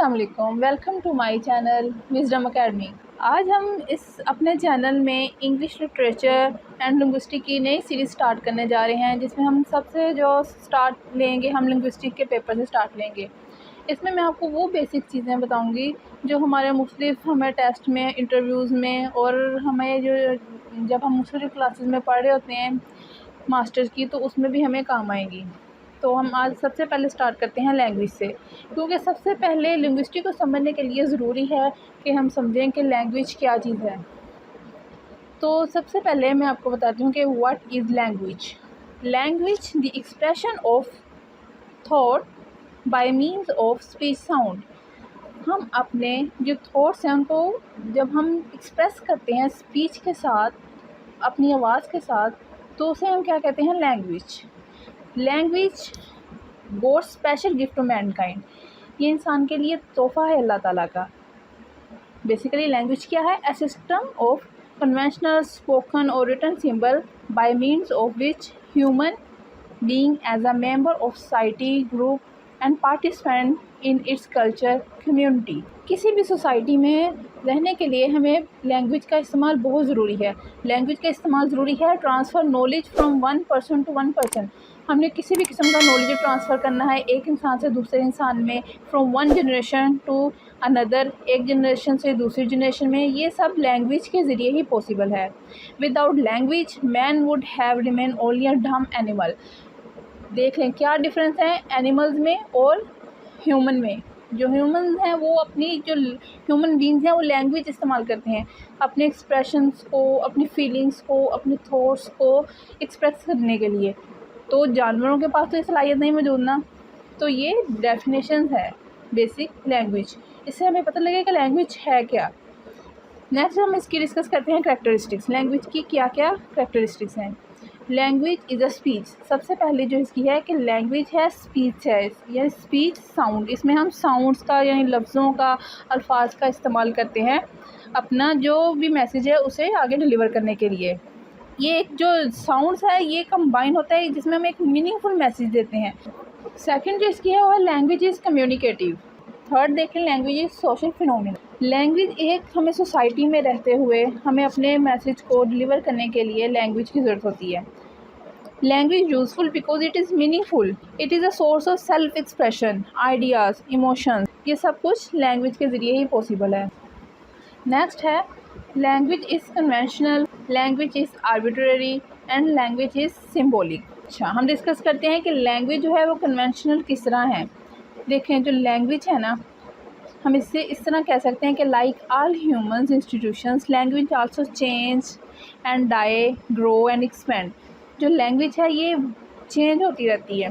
अस्सलाम वालेकुम, welcome to my channel wisdom academy. आज हम इस अपने चैनल में इंग्लिश लिटरेचर एंड लिंग्विस्टिक की नई सीरीज़ स्टार्ट करने जा रहे हैं, जिसमें हम सबसे जो स्टार्ट लेंगे हम लिंग्विस्टिक के पेपर से स्टार्ट लेंगे। इसमें मैं आपको वो बेसिक चीज़ें बताऊंगी जो हमारे मुख्तलिफ हमें टेस्ट में, इंटरव्यूज़ में और हमें जो जब हम मुख्तलिफ क्लासेस में पढ़ रहे होते हैं मास्टर्स की, तो उसमें भी हमें काम आएंगी। तो हम आज सबसे पहले स्टार्ट करते हैं लैंग्वेज से, क्योंकि सबसे पहले लिंग्विस्टिक को समझने के लिए ज़रूरी है कि हम समझें कि लैंग्वेज क्या चीज़ है। तो सबसे पहले मैं आपको बताती हूँ कि what is language. Language the expression of thought by means of speech sound. हम अपने जो थॉट्स हैं उनको जब हम एक्सप्रेस करते हैं स्पीच के साथ, अपनी आवाज़ के साथ, तो उसे हम क्या कहते हैं, language. Language god special gift to mankind. ये इंसान के लिए तोहफ़ा है अल्लाह ताला का। बेसिकली लैंग्वेज क्या है? A system of conventional spoken और written symbol by means of which human being as a member of society group and participant in its culture community. किसी भी सोसाइटी में रहने के लिए हमें लैंग्वेज का इस्तेमाल बहुत ज़रूरी है। लैंग्वेज का इस्तेमाल ज़रूरी है transfer knowledge from one person to one person. हमने किसी भी किस्म का नॉलेज ट्रांसफ़र करना है एक इंसान से दूसरे इंसान में, from one generation to another, एक जनरेशन से दूसरी जनरेशन में, ये सब लैंग्वेज के ज़रिए ही पॉसिबल है। Without language man would have remain only a dumb animal. देख लें क्या डिफरेंस है एनिमल्स में और ह्यूमन में। जो ह्यूमन हैं वो अपनी, जो ह्यूमन बींग्स हैं वो लैंग्वेज इस्तेमाल करते हैं अपने एक्सप्रेशंस को, अपनी फीलिंग्स को, अपने थॉट्स को एक्सप्रेस करने के लिए। तो जानवरों के पास तो ये सलाहियत नहीं मौजूद ना। तो ये डेफिनेशन है बेसिक लैंग्वेज। इससे हमें पता लगेगा कि लैंग्वेज है क्या। नेक्स्ट हम इसकी डिस्कस करते हैं कैरेक्टरिस्टिक्स। लैंग्वेज की क्या क्या कैरेक्टरिस्टिक्स हैं। Language is a speech. सबसे पहले जो इसकी है कि लैंग्वेज है स्पीच है, या स्पीच साउंड। इसमें हम साउंड्स का यानी लफ्ज़ों का, अल्फाज का इस्तेमाल करते हैं अपना जो भी मैसेज है उसे आगे डिलीवर करने के लिए। ये एक जो साउंड्स है ये कंबाइन होता है जिसमें हम एक मीनिंगफुल मैसेज देते हैं। सेकंड जो इसकी है वो है लैंग्वेज इज़ कम्युनिकेटिव। थर्ड देखें language is social phenomena. Language एक हमें सोसाइटी में रहते हुए हमें अपने मैसेज को डिलीवर करने के लिए लैंग्वेज की ज़रूरत होती है। Language useful because it is meaningful, it is a source of self expression, ideas, emotions. ये सब कुछ लैंग्वेज के ज़रिए ही पॉसिबल है। नेक्स्ट है language is conventional, language is arbitrary and language is symbolic. अच्छा, हम डिस्कस करते हैं कि लैंग्वेज जो है वो कन्वेंशनल किस तरह है। देखें जो लैंग्वेज है ना, हम इससे इस तरह कह सकते हैं कि like all humans institutions language also change and die, grow and expand. जो लैंग्वेज है ये चेंज होती रहती है।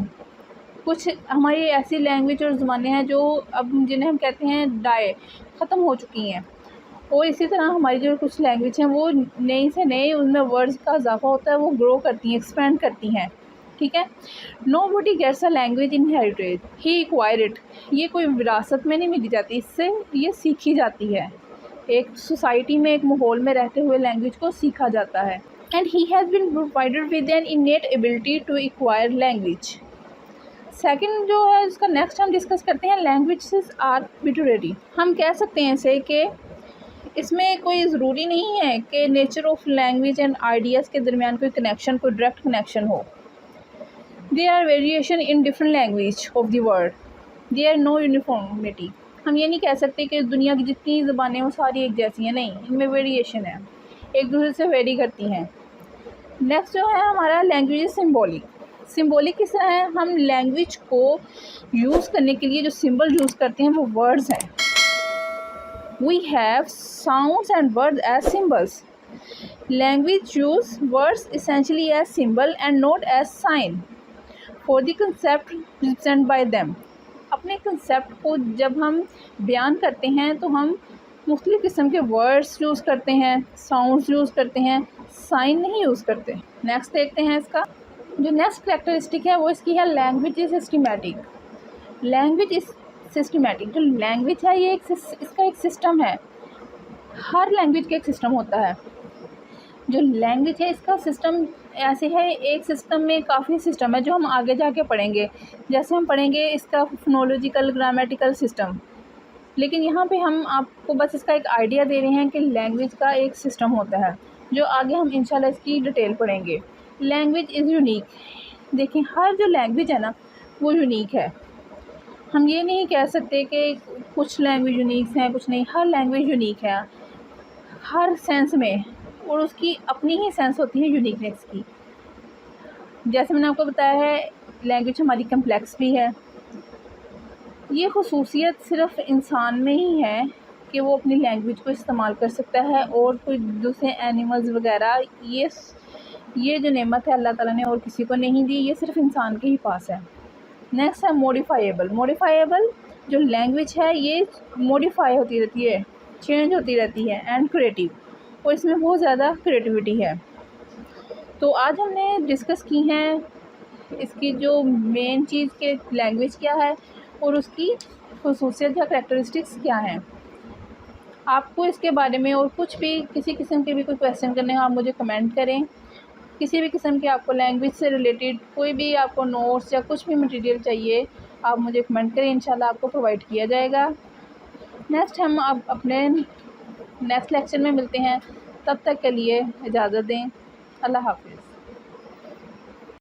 कुछ हमारी ऐसी लैंग्वेज और ज़बानें हैं जो अब जिन्हें हम कहते हैं डाई, ख़त्म हो चुकी हैं, और इसी तरह हमारी जो कुछ लैंग्वेज हैं वो नई से नई, उनमें वर्ड्स का इजाफा होता है, वो ग्रो करती हैं, एक्सपेंड करती हैं। ठीक है। Nobody gets a language in heritage, he acquire it. ये कोई विरासत में नहीं मिली जाती, इससे ये सीखी जाती है। एक सोसाइटी में, एक माहौल में रहते हुए लैंग्वेज को सीखा जाता है। And he has been provided with an innate ability to acquire language. Second जो है इसका नेक्स्ट हम डिस्कस करते हैं लैंग्वेजेस आर आर्बिट्रेरी। हम कह सकते हैं इसे कि इसमें कोई ज़रूरी नहीं है कि nature of language and ideas के दरमियान कोई कनेक्शन, कोई डायरेक्ट कनेक्शन हो। There are variation in different language of the world, there no uniformity. हम ये नहीं कह सकते कि दुनिया की जितनी ज़बानें वो सारी एक जैसी हैं, नहीं, इनमें वेरिएशन है, एक दूसरे से वेरी करती हैं। नेक्स्ट जो है हमारा लैंग्वेज सिम्बॉलिक। सिम्बॉलिक किस तरह है? हम लैंग्वेज को यूज़ करने के लिए जो सिंबल यूज़ करते हैं वो वर्ड्स हैं। We have sounds and words as symbols. Language use words essentially as symbol and not as sign for the concept represented by them. अपने कंसेप्ट को जब हम बयान करते हैं तो हम मुख्तलिफ़ किस्म के वर्ड्स यूज़ करते हैं, साउंड्स यूज़ करते हैं, साइन नहीं यूज़ करते। नेक्स्ट देखते हैं इसका जो नेक्स्ट कैरेक्टरिस्टिक है वो इसकी है language is systematic. Language is systematic. जो लैंग्वेज है ये इसका एक सिस्टम है। हर लैंग्वेज का एक सिस्टम होता है। जो लैंग्वेज है इसका सिस्टम ऐसे है, एक सिस्टम में काफ़ी सिस्टम है जो हम आगे जाके पढ़ेंगे। जैसे हम पढ़ेंगे इसका फोनोलॉजिकल, ग्रामेटिकल सिस्टम, लेकिन यहाँ पे हम आपको बस इसका एक आइडिया दे रहे हैं कि लैंग्वेज का एक सिस्टम होता है, जो आगे हम इंशाल्लाह इसकी डिटेल पढ़ेंगे। Language is unique. देखिए, हर जो लैंग्वेज है ना वो यूनिक है। हम ये नहीं कह सकते कि कुछ लैंग्वेज यूनिक हैं, कुछ नहीं। हर लैंग्वेज यूनिक है हर सेंस में, और उसकी अपनी ही सेंस होती है यूनिकनेस की। जैसे मैंने आपको बताया है, लैंग्वेज हमारी कम्प्लेक्स भी है। ये खुसूसियत सिर्फ़ इंसान में ही है कि वो अपनी लैंग्वेज को इस्तेमाल कर सकता है, और कोई दूसरे एनिमल्स वगैरह ये जो नेमत है अल्लाह ताला ने और किसी को नहीं दी, ये सिर्फ़ इंसान के ही पास है। नेक्स्ट है मॉडिफ़ाइएबल। मॉडिफ़ाइएबल जो लैंग्वेज है ये मॉडिफ़ाई होती रहती है, चेंज होती रहती है, एंड क्रिएटिव, और इसमें बहुत ज़्यादा क्रिएटिविटी है। तो आज हमने डिस्कस की हैं इसकी जो मेन चीज़ के लैंग्वेज क्या है और उसकी खुसूसियत या करैक्टरिस्टिक्स क्या हैं। आपको इसके बारे में और कुछ भी किसी किस्म के भी कोई क्वेश्चन करने हो, आप मुझे कमेंट करें। किसी भी किस्म के आपको लैंग्वेज से रिलेटेड कोई भी आपको नोट्स या कुछ भी मटेरियल चाहिए, आप मुझे कमेंट करें, इंशाल्लाह आपको प्रोवाइड किया जाएगा। नेक्स्ट हम अब अपने नेक्स्ट लेक्चर में मिलते हैं, तब तक के लिए इजाज़त दें। अल्लाह हाफ़िज़।